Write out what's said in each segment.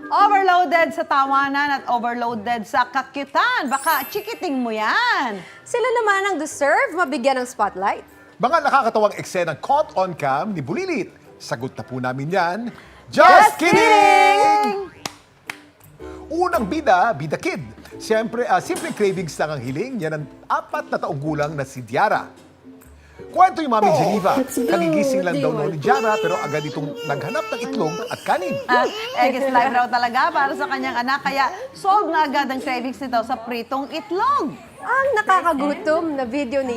Overloaded sa tawanan at overloaded sa kakyutan. Baka chikiting mo yan. Sila naman ang deserve mabigyan ng spotlight. Mga nakakatawang eksenang caught on cam ni Bulilit. Sagot na po namin yan. Just kidding! Unang bida, Bida Kid. Siyempre, simple cravings lang ang hiling. Yan ang 4 na taong gulang na si Diara. Kwento yung Mami Geneva. Kagigising lang daw noon ni Diara pero agad itong naghanap ng itlog at kanin. Egg is life raw talaga para sa kanyang anak. Kaya solve na agad ang cravings nito sa pritong itlog. Ang nakakagutom na video ni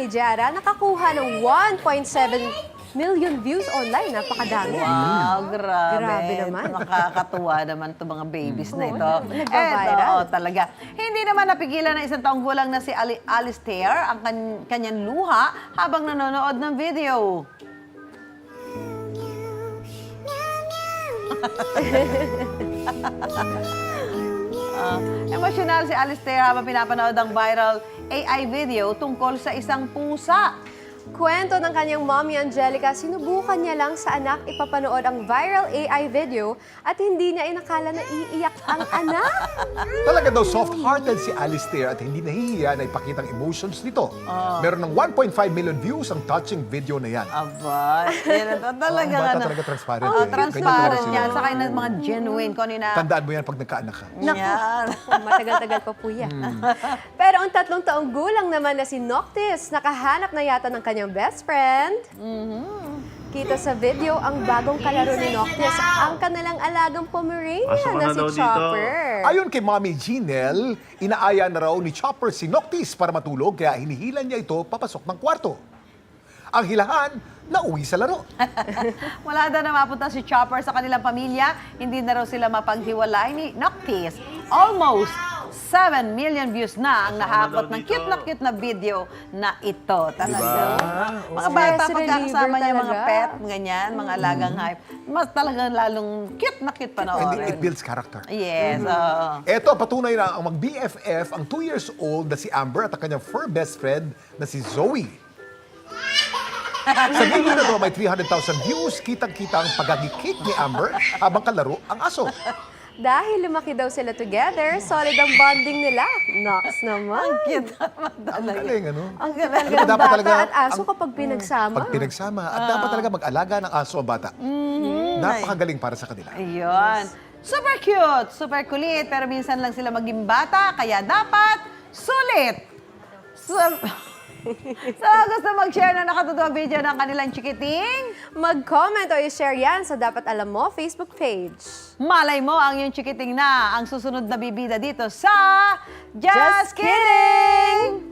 Jara nakakuha ng 1.7 million views online. Napakadami. Wow, grabe. Grabe naman. Nakakatuwa naman itong mga babies na ito. nagba-viral. Talaga. Hindi naman napigilan ng isang taong gulang na si Alistair ang kanyang luha habang nanonood ng video. Emosyonal si Alistair habang pinapanood ang viral AI video tungkol sa isang pusa. Kwento ng kanyang mommy Angelica, sinubukan niya lang sa anak ipapanood ang viral AI video at hindi niya inakala na iiyak ang anak. Talaga daw soft-hearted si Alistair at hindi nahihiya na ipakita ang emotions nito. Meron ng 1.5 million views ang touching video na yan. Aba, yan ito talaga. Ang bata talaga transparent. Oh, eh. Ganyan transparent talaga sila. yan. Saka yung mga genuine. Kung ano na... Tandaan mo yan pag nagkaanak ka. Yan. Matagal-tagal pa po yan. Pero ang 3 taong gulang naman na si Noctis, nakahanap na yata ng kanyang best friend. Kita sa video ang bagong kalaro ni Noctis, ang kanilang alagang Pomeranian Pasok ka na na si daw dito. Chopper. Ayon kay Mami Ginel, inaaya na raw ni Chopper si Noctis para matulog kaya hinihilan niya ito papasok ng kwarto. Ang hilahan, nauwi sa laro. Wala daw na mapunta si Chopper sa kanilang pamilya. Hindi na raw sila mapaghiwalay ni Noctis. Almost 7 million views na ang nahakot ng cute na video na ito. Talaga. Mga bata, Stress pagkakasama reliever niya mga talaga. pet, ganyan, mga alagang hype. Mas talagang lalong cute And it panoorin. builds character. Yes, oo. Eto, patunay na ang mag-BFF ang 2 years old na si Amber at ang kanyang fur best friend na si Zoe. Sa video na to, may 300,000 views. Kitang-kita ang pagagikik ni Amber habang kalaro ang aso. Dahil lumaki daw sila together, solid ang bonding nila. Nox naman. Ang cute naman Ang talaga. galing, ano? Ang ganda Alam mo, ng dapat bata talaga at aso ang- kapag pinagsama. Pag pinagsama. At dapat talaga mag-alaga ng aso ang bata. Napakagaling para sa kanila. Ayun. Super cute, super kulit, pero minsan lang sila maging bata, kaya dapat sulit. So gusto mag-share na nakatutuwang video ng kanilang chikiting? Mag-comment o i-share yan sa Dapat Alam Mo Facebook page. Malay mo ang iyong chikiting na ang susunod na bibida dito sa Just Kidding!